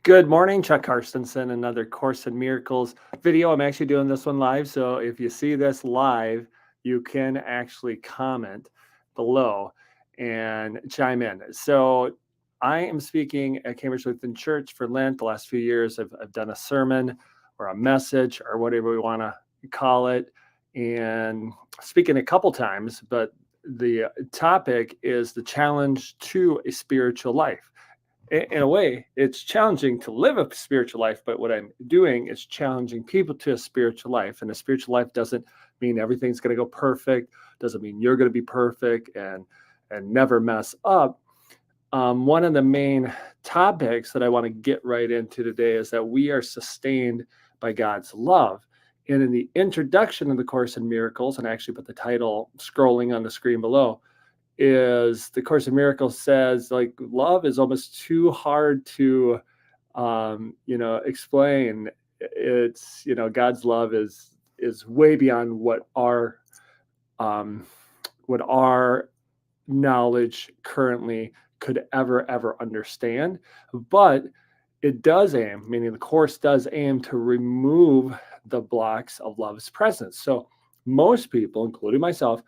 Good morning, Chuck Karstensen, another Course in Miracles video. I'm actually doing this one live, so if you see this live, you can actually comment below and chime in. So I am speaking at Cambridge Lutheran Church for Lent. The last few years, I've done a sermon or a message or whatever we want to call it, and speaking a couple times, but the topic is the challenge to a spiritual life. In a way, it's challenging to live a spiritual life, but what I'm doing is challenging people to a spiritual life. And a spiritual life doesn't mean everything's going to go perfect, doesn't mean you're going to be perfect and never mess up. One of the main topics that I want to get right into today is that we are sustained by God's love. And in the introduction of the Course in Miracles, and I actually put the title scrolling on the screen below, is the Course in Miracles says, like, love is almost too hard to explain. It's, God's love is way beyond what our knowledge currently could ever understand. But it does aim, meaning the Course does aim to remove the blocks of love's presence. So most people, including myself,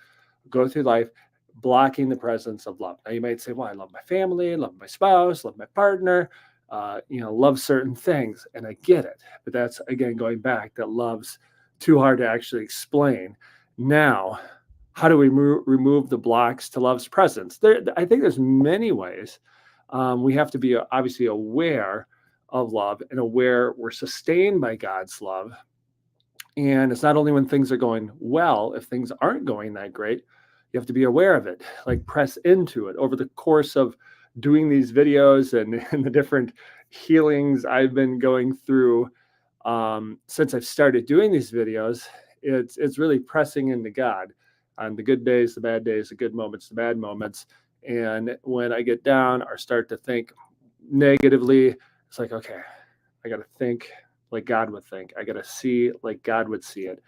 go through life blocking the presence of love. Now you might say, well, I love my family, love my spouse, love my partner, love certain things. And I get it. But that's, again, going back, that love's too hard to actually explain. Now, how do we remove the blocks to love's presence? I think there's many ways. We have to be obviously aware of love and aware we're sustained by God's love. And it's not only when things are going well, if things aren't going that great, you have to be aware of it, like press into it. Over the course of doing these videos and the different healings I've been going through since I've started doing these videos, it's really pressing into God on the good days, the bad days, the good moments, the bad moments. And when I get down or start to think negatively, it's like, okay, I got to think like God would think. I got to see like God would see it.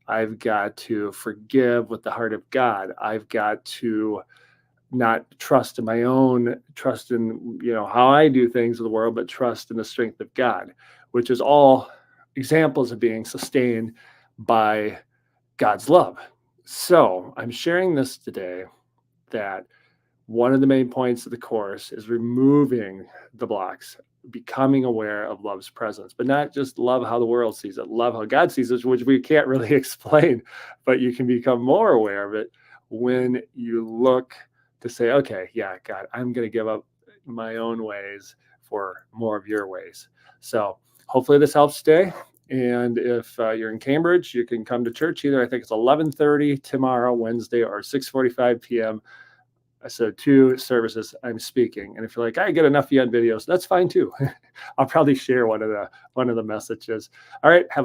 I've got to forgive with the heart of God. I've got to not trust in my own, trust in, how I do things in the world, but trust in the strength of God, which is all examples of being sustained by God's love. So I'm sharing this today, that one of the main points of the Course is removing the blocks, becoming aware of love's presence, but not just love how the world sees it, love how God sees it, which we can't really explain, but you can become more aware of it when you look to say, okay, yeah, God, I'm going to give up my own ways for more of your ways. So hopefully this helps today. And if you're in Cambridge, you can come to church either, I think it's 11:30 tomorrow, Wednesday, or 6:45 p.m. So 2 services I'm speaking. And if you're like, I get enough of you on videos, that's fine too. I'll probably share one of the messages. All right. Have a